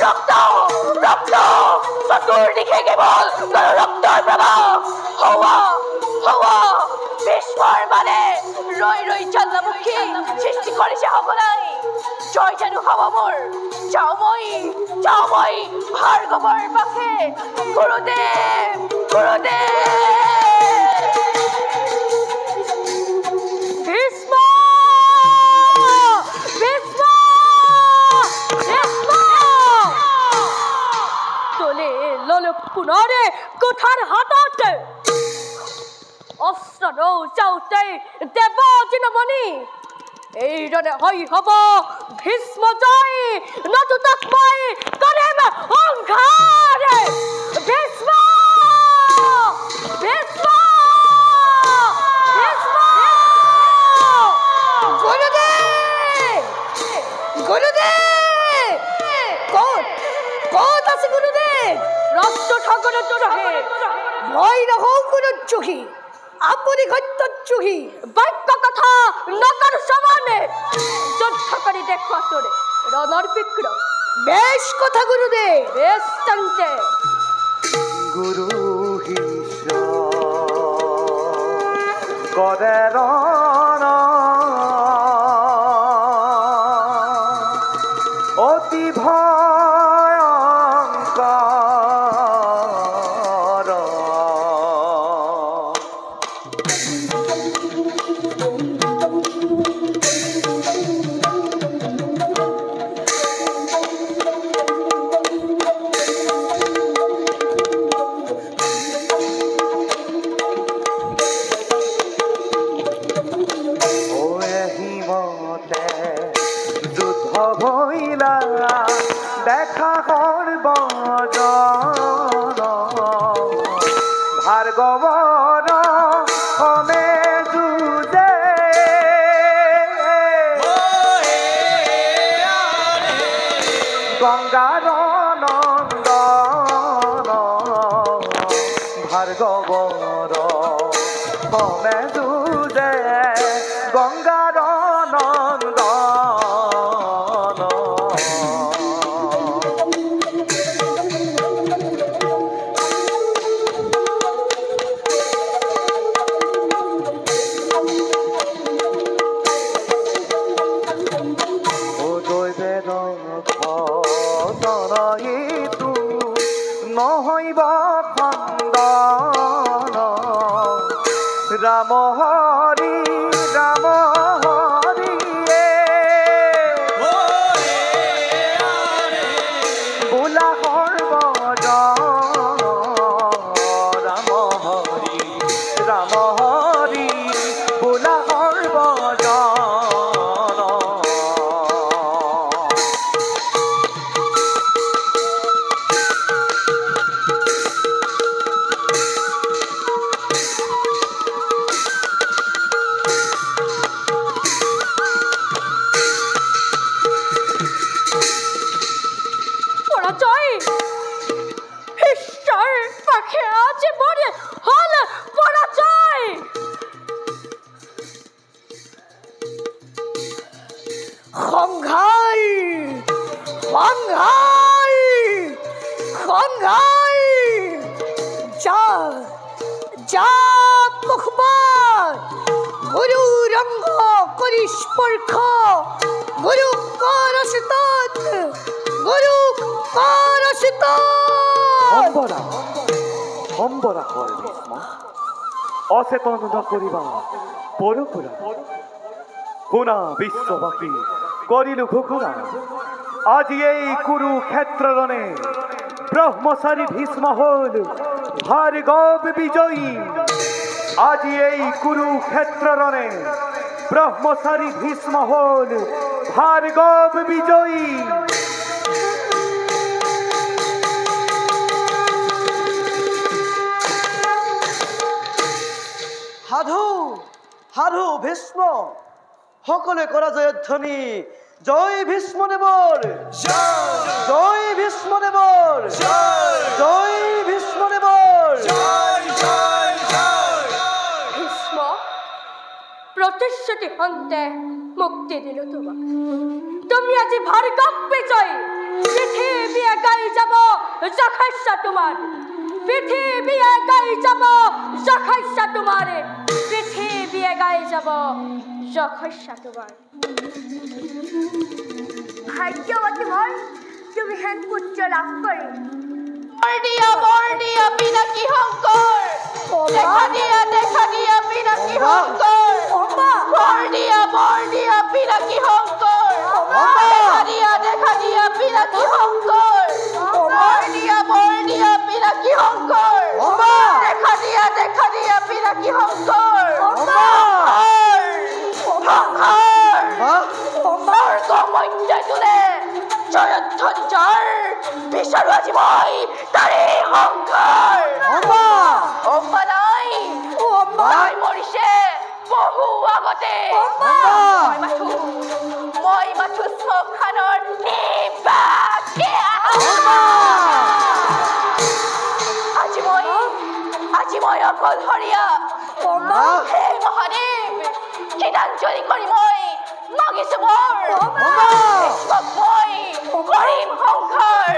রক্ত রক্ত চতুর্দিকে কেবল রক্তের প্রবাহ হওয়া হওয়া বিস্ময় মানে রই রই চন্দ্রমুখী সৃষ্টি করে সে হবলাই জয় যেন হওয়া মোর চাওময়ী চাওময়ী ভার্গবর পাখে গুরুদেব গুরুদেব পুনরে কোঠার হাততে অস্ত্র নৌচাউতে দেব জিনমণি এই রণে হই হব ভীষ্ম জয় নতুতকময় করেম অঙ্ঘারে ভীষ্ম ভীষ্ম ভীষ্ম গুরুদেব গুরুদেব কোন কোন আছে গুরুদেব রক্ত ঠাকুরের তোরহে ভয় রহং কোনো চোখী আপনি গত্য চোখী বাক্য কথা নকর সমানে যুদ্ধ করে দেখো তোরে রণর বিক্রম বেশ কথা গুরুদেব বেশ চঞ্চে গুরু হিসা করে রণ অতি দেখা করব ভার্গবর হমে যুজে গঙ্গার নন্দন ভার্গবর হমে যুজে গঙ্গার নন্দন নহইব খন্দন রাম হরি রাম হরি বোলা সর্বদ রাম হরি রাম হরি বোলা সর্বদ গুরু রঙ্গ করি স্পর্শ গুরু করসিত গুরু করসিত সম্বরা সম্বরা কর ভীষ্ম অচেতন নকরিবা পরপুরা শুনা বিশ্ববাসী করিলু ঘোষণা আজি এই কুরুক্ষেত্র রণে ব্রহ্মচারী ভীষ্ম হল ভার্গব বিজয়ী আজি এই কুরুক্ষেত্র রণে ব্রহ্মচারী ভীষ্ম হল ভার্গব বিজয়ী সাধু সাধু ভীষ্ম সকলে কৰা জয়ধ্বনি জয় ভীষ্ম দেৱৰ জয় ভীষ্ম দেৱৰ জয় ভীষ্ম দেৱৰ ভীষ্ম প্রতিশ্রুতি হন্তে মুক্তি দিল তোমাক তুমি আজি ভার্গব বিজয় পৃথিবী যখাইছা তোমার পৃথিবী এগাই যাব যখাইছা তোমার পৃথিবী এগাই যাব যখাইছা তোমার ভাগ্যবতী মই তুমি হেন পুত্র লাভ করে বর্ণিয়া পিনাকি শঙ্কৰ দেখা দিয়া পিনাকি শঙ্কৰ বৰ্ণিয়া পিনাকি শঙ্কৰ দেখা দিয়া পিনাকি শঙ্কৰ বৰ্ণিয়া পিনাকি শঙ্কৰ দেখা দিয়া পিনাকি শঙ্কৰ স্বৰ্গ মধ্য তোলে জয়ধ্বজৰ বিচাৰো আজি মই তাৰে শংকৰ অম্বা নাই মই মৰিছে বহু আগতে মই মাথো শ্মশানৰ নিবাসী আজি মই অকলশৰীয়া হে মহাদেৱ গীতাঞ্জলি কৰি মই মাগিছো মোৰ মই কৰিম সংসাৰ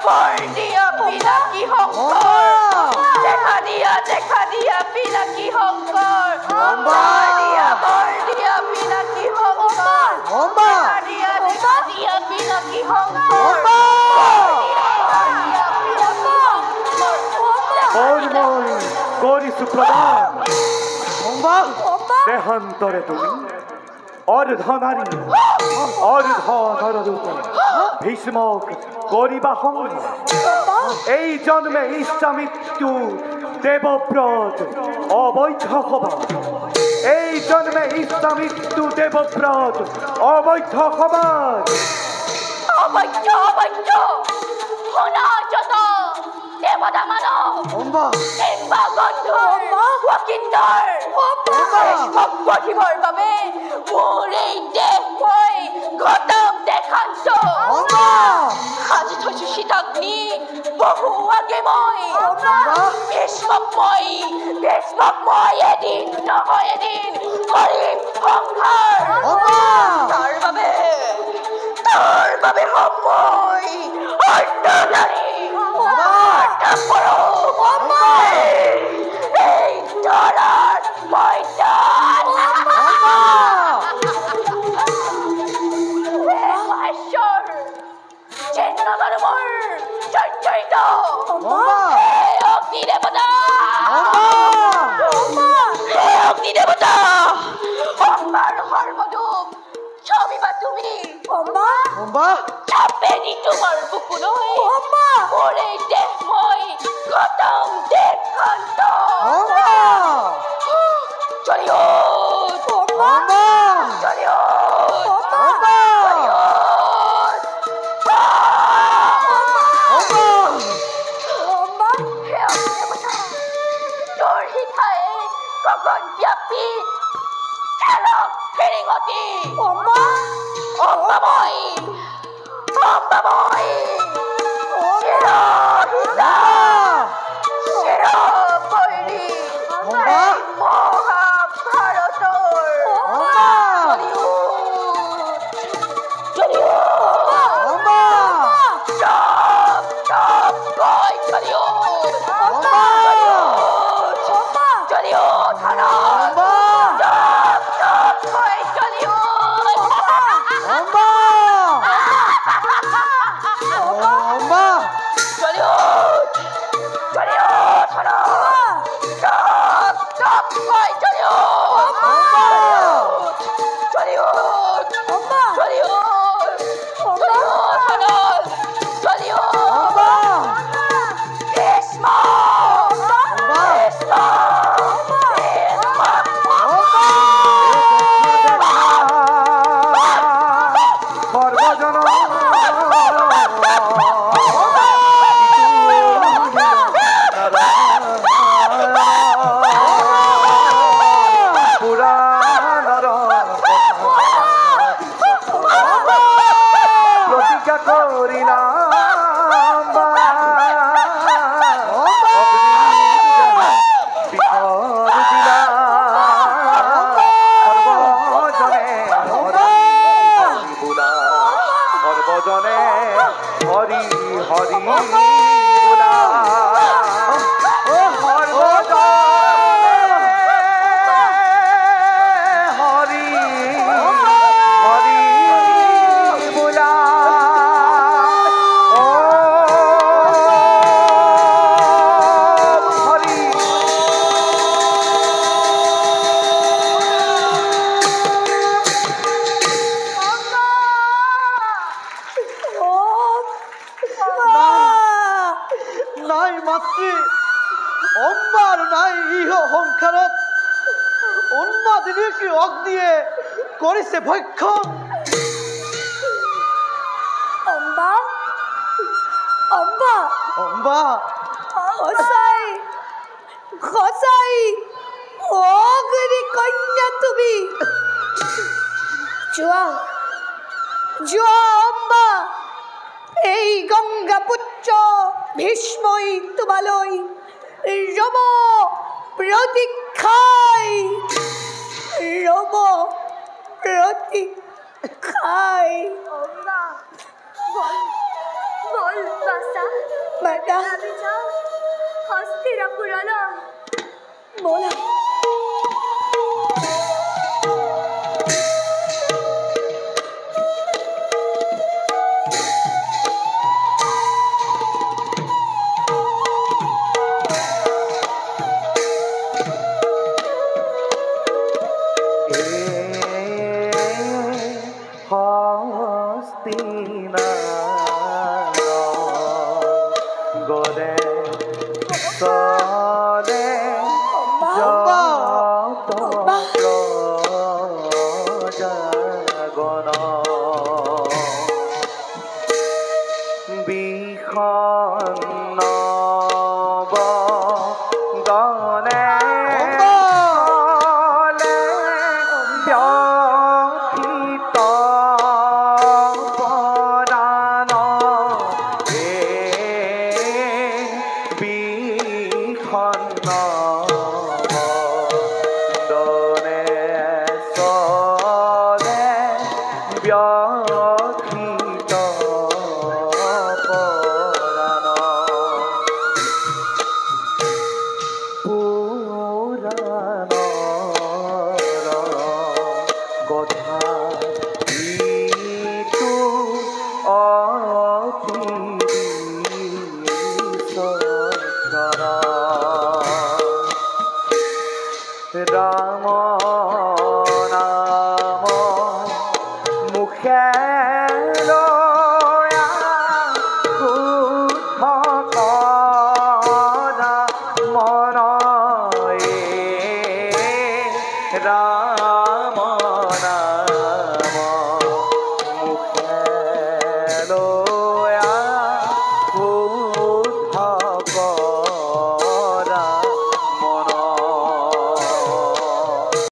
বৰ্ণিয়া পিনাকি শঙ্কৰ দেখা দিয়া পিনাকি শঙ্কৰ বৰ্ণিয়া পিনাকি শঙ্কৰ দেখা দিয়া পিনাকি শঙ্কৰ কৰিছো প্ৰদান দেহান্তৰে তুমি অৰ্ধনাৰী অৰ্ধনৰৰূপ ভীষ্মক কৰিবা সংহাৰ এই জন্মে ইচ্ছা মৃত্যু দেৱব্ৰত অবৈধ হবা এই জন্মে ইচ্ছা মৃত্যু দেৱব্ৰত অবৈধ হবা অবৈধ শুনা যত দেৱতা মানৱ কিংবা গন্ধৰ ৱাকিন্দৰ পঢ়িবৰ বাবে মোৰ এই দেহ মই গৌতম দেখান্ত সাজি থৈছো শীতাগ্নি বহু আগে মই ভীষ্মক মই এদিন নহয় এদিন কৰিম সংসাৰ তাৰ বাবে সময় অৰ্ধনাৰী এই ধৰাত ময়দান মহেশ্বৰ চিহ্ন বাৰু মোৰ জৰ্জৰিত অগ্নি দেৱতা অম্বাৰ সৰ্বদূপ ছবিবা তুমি চাপেনি তোমাৰ বুকুলৈ মোৰ এই দেহ মই গৌতম দেখান্ত তোৰ শিখাই গগন ব্যাপী খেলক ফেৰিঙতি অম্বাময় চিৰপৈৰী মহাভাৰতৰ বদনে হরি হরি বোলা হরি হরি বোলা হরি নাই মাতৃ অম্বার নাই ইহ অহংকারত উন্মাদিনীকে অগ্নিয়ে করিছে ভক্ষণ অম্বা অম্বা অম্বা খসাই খসাই অগ্নি কন্যা তুমি জোয়া জোয়া অম্বা এই গঙ্গা পুত্র ভীষ্মই তোমালৈ রব প্রতীক্ষাই রব প্রতীক্ষাই বল বাসা মাতা আমি যাও হস্তিরাপুরালা বলা হস্তিনা গরে সরে যত প্রজাগণ বিখন গনে ব্যথিত পরাণ বিখন দনে সলে ব্যথিত পরাণ পুরাণ কথা ইটো অতি রাম নাম মুখে লয়া শুদ্ধ কৰা মনয়ে ৰাম